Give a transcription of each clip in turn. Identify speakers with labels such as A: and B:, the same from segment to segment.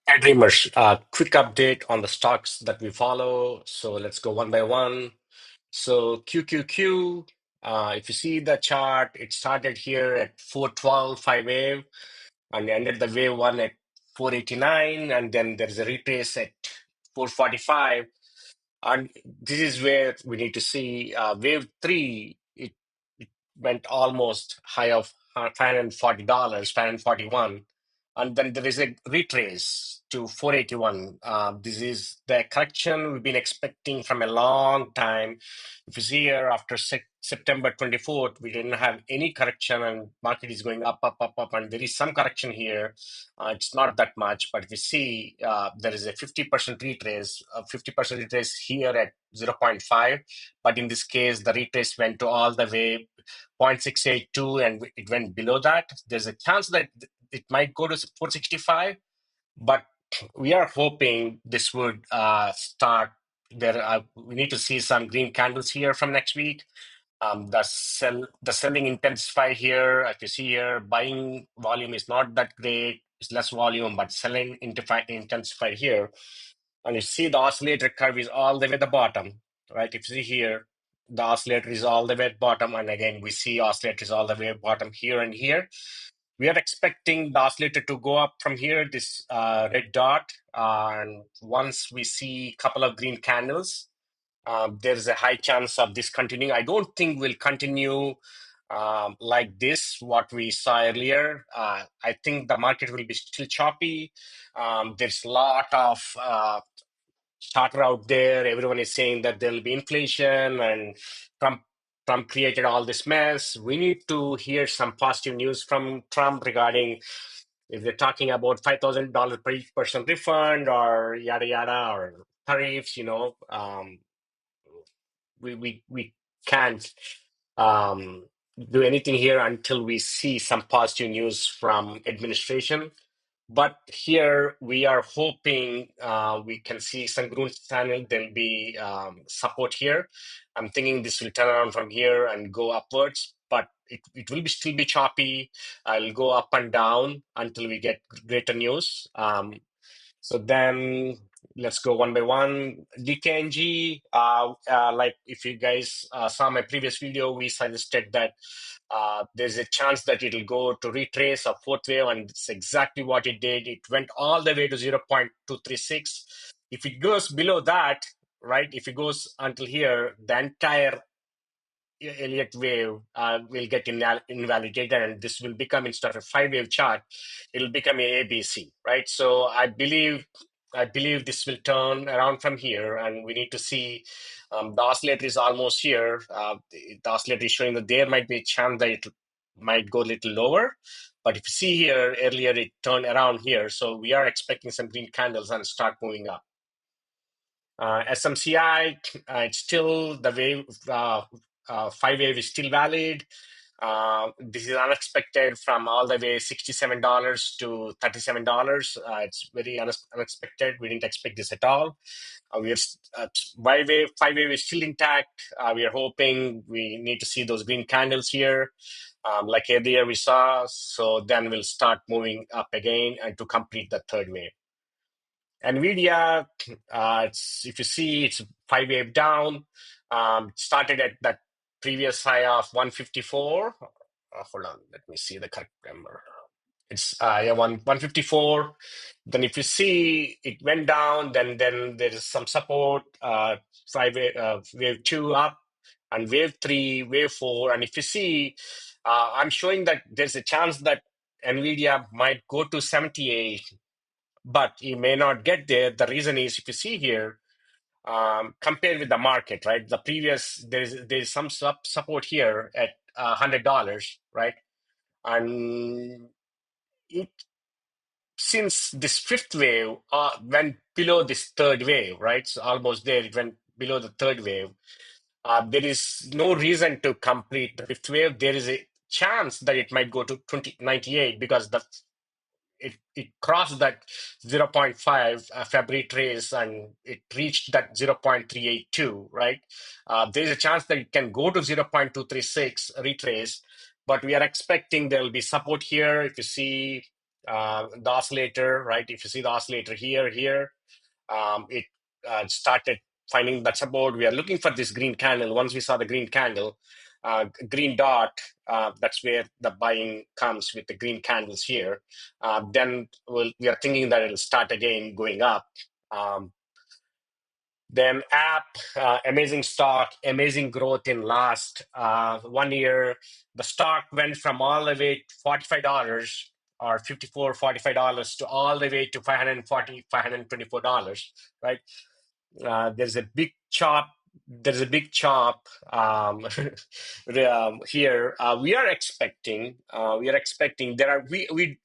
A: Hi, Dreamers. Quick update on the stocks that we follow. So let's go one by one. So QQQ, if you see the chart, it started here at 412, 5 wave, and ended the wave one at 489, and then there's a retrace at 445. And this is where we need to see wave three. It went almost high of $540, 541, and then there is a retrace to 481. This is the correction we've been expecting from a long time. If you see here, after September 24th, we didn't have any correction, and market is going up, up, up, up, and there is some correction here. It's not that much, but if you see, there is a 50% retrace, 50% retrace here at zero point 0.5. But in this case, the retrace went to all the way 0.682 and it went below that. There's a chance that it might go to 465, but we are hoping this would start. We need to see some green candles here from next week. The selling intensify here. If you see here, buying volume is not that great. It's less volume, but selling intensify here. And you see the oscillator curve is all the way at the bottom, right? If you see here, the oscillator is all the way at bottom. And again, we see oscillator is all the way at bottom here and here. We are expecting the oscillator to go up from here, this red dot. And once we see a couple of green candles, there's a high chance of this continuing. I don't think we'll continue like this, what we saw earlier. I think the market will be still choppy. There's a lot of chatter out there. Everyone is saying that there'll be inflation and Trump Trump created all this mess. We need to hear some positive news from Trump regarding if they're talking about $5,000 per each person refund or yada yada or tariffs. We can't um, do anything here until we see some positive news from administration. But here we are hoping we can see some growth channel. There'll be support here. I'm thinking this will turn around from here and go upwards, but it will still be choppy. I'll go up and down until we get greater news. So then let's go one by one. DKNG, like if you guys saw my previous video, we suggested that there's a chance that it'll go to retrace a fourth wave, and it's exactly what it did. It went all the way to 0.236. If it goes below that, right, if it goes until here, the entire Elliott wave will get invalidated, and this will become, instead of a five-wave chart, it'll become a ABC, right? So I believe this will turn around from here, and we need to see the oscillator is almost here. The oscillator is showing that there might be a chance that it might go a little lower. But if you see here, earlier it turned around here. So we are expecting some green candles and start moving up. SMCI, it's still the wave, five wave is still valid. This is unexpected from all the way $67 to $37. It's very unexpected. We didn't expect this at all. We are five wave is still intact. We are hoping we need to see those green candles here, like earlier we saw. So then we'll start moving up again and to complete the third wave. NVIDIA, if you see, it's five wave down. Started at that previous high of 154. Hold on, let me see the correct number. It's 154. Then if you see, it went down. Then there is some support. Wave two up, and wave three, wave four. And if you see, I'm showing that there's a chance that NVIDIA might go to 78, but you may not get there. The reason is, if you see here, compared with the market, right? The previous, there's some support here at $100, right? And it, since this fifth wave went below this third wave, right? So almost there, it went below the third wave. There is no reason to complete the fifth wave. There is a chance that it might go to 2098 because it crossed that zero point 0.5 February trace, and it reached that 0.382, right? There's a chance that it can go to 0.236 retrace, but we are expecting there will be support here. If you see, the oscillator, right? If you see the oscillator here, it started finding that support. We are looking for this green candle. Once we saw the green candle, green dot, that's where the buying comes with the green candles here. Then we are thinking that it'll start again going up. Um, then app, amazing stock, amazing growth in last 1 year. The stock went from all the way to $45 or $45 to all the way to $524, right? There's a big chop. There's a big chop here. We are expecting there are we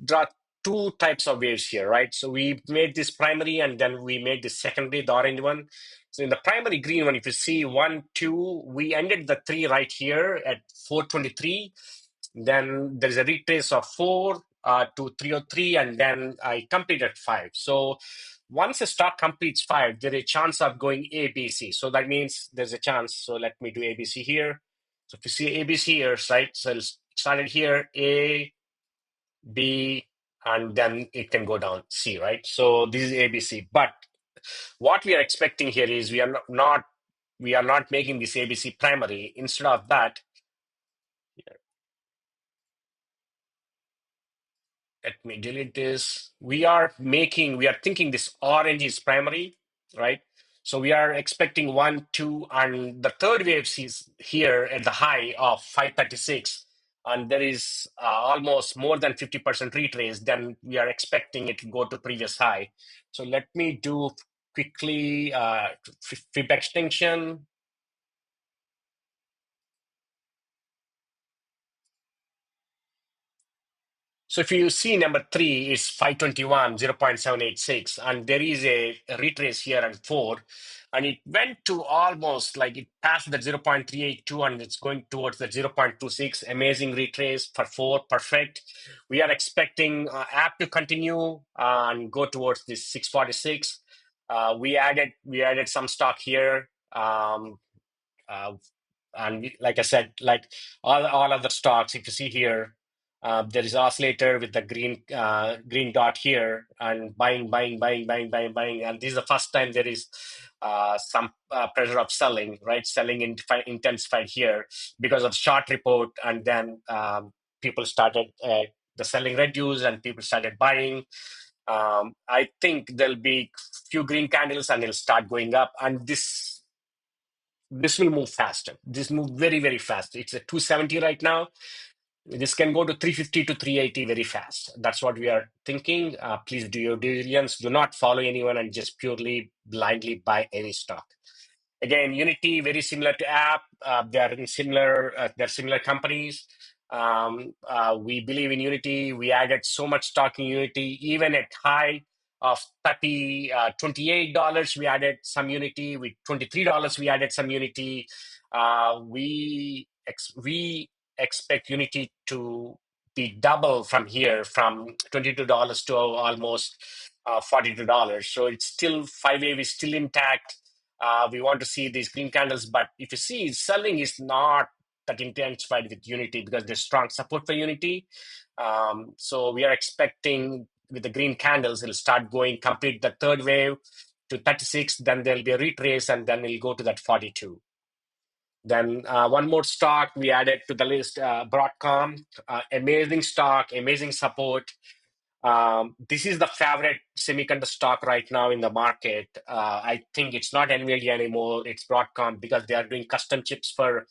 A: draw two types of waves here, right? So we made this primary and then we made this secondary, the orange one. So in the primary green one, if you see 1, 2, we ended the 3 right here at 423. Then there's a retrace of 4 to 303, and then I completed 5. So once a stock completes 5, there's a chance of going ABC. So that means there's a chance. So let me do ABC here. So if you see ABC here, right? So it started here, A, B, and then it can go down C, right? So this is ABC. But what we are expecting here is we are not making this ABC primary. Instead of that, let me delete this. We are thinking this orange is primary, right? So we are expecting 1, 2, and the third wave is here at the high of 536, and there is almost more than 50% retrace. Then we are expecting it to go to previous high. So let me do quickly fib extension. So if you see number 3 is 521, 0.786, and there is a retrace here at 4, and it went to almost like it passed the 0.382 and it's going towards the 0.26. Amazing retrace for 4, perfect. We are expecting app to continue and go towards this 646. We added some stock here. Uh, and like I said, like all of the stocks, if you see here, there is oscillator with the green dot here, and buying, and this is the first time there is some pressure of selling, right? Selling intensified here because of short report, and then people started the selling reduced and people started buying. I think there'll be few green candles and it'll start going up, and this will move faster. This move very, very fast. It's at 270 right now. This can go to 350 to 380 very fast. That's what we are thinking. Please do your diligence. Do not follow anyone and just purely blindly buy any stock. Again, Unity, very similar to App. They're similar companies. We believe in Unity. We added so much stock in Unity, even at high of $28. We added some Unity. With $23, we added some Unity. We expect Unity to be double from here, from $22 to almost $42. So it's still 5 wave is still intact. We want to see these green candles, but if you see, selling is not that intensified with Unity because there's strong support for Unity. So we are expecting with the green candles, it'll start going, complete the third wave to 36, then there'll be a retrace, and then it'll go to that 42. Then one more stock we added to the list, Broadcom, amazing stock, amazing support. This is the favorite semiconductor stock right now in the market. I think it's not NVIDIA anymore, it's Broadcom, because they are doing custom chips for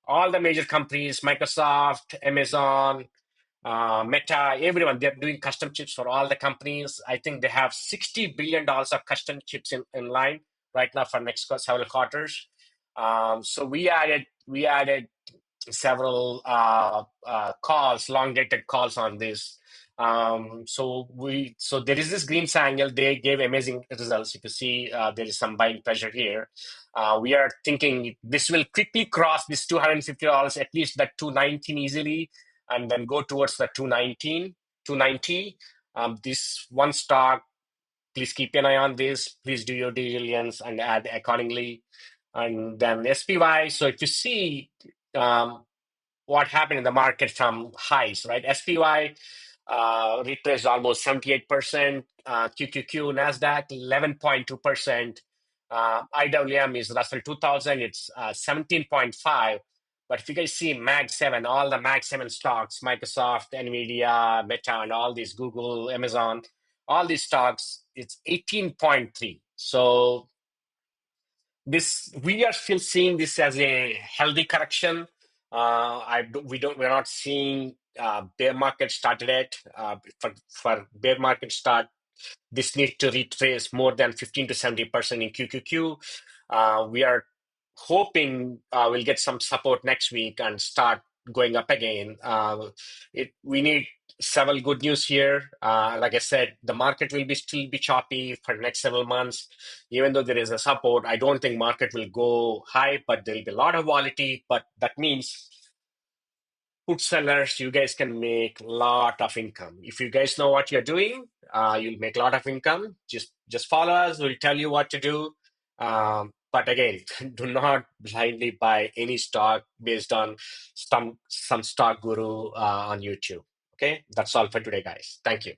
A: all the major companies, Microsoft, Amazon, Meta, everyone. They're doing custom chips for all the companies. I think they have $60 billion of custom chips in line right now for next several quarters. So we added several long dated calls on this. So there is this green triangle. They gave amazing results. You can see there is some buying pressure here. We are thinking this will quickly cross this $250, at least that 219 easily, and then go towards the 219, 290. This one stock, please keep an eye on this. Please do your diligence and add accordingly. And then SPY. So if you see what happened in the market from highs, right? SPY, retraced almost 78%. QQQ, Nasdaq, 11.2%. IWM is Russell 2000, it's 17.5. But if you guys see Mag 7, all the Mag 7 stocks, Microsoft, Nvidia, Meta, and all these, Google, Amazon, all these stocks, it's 18.3. So this, we are still seeing this as a healthy correction. We're not seeing bear market started yet. For bear market start, this needs to retrace more than 15 to 70% in QQQ. We are hoping we'll get some support next week and start going up again. We need several good news here. Like I said, the market will still be choppy for the next several months. Even though there is a support, I don't think market will go high, but there will be a lot of volatility. But that means put sellers, you guys can make a lot of income. If you guys know what you're doing, you'll make a lot of income. Just follow us. We'll tell you what to do. But again, do not blindly buy any stock based on some stock guru on YouTube. Okay, that's all for today, guys. Thank you.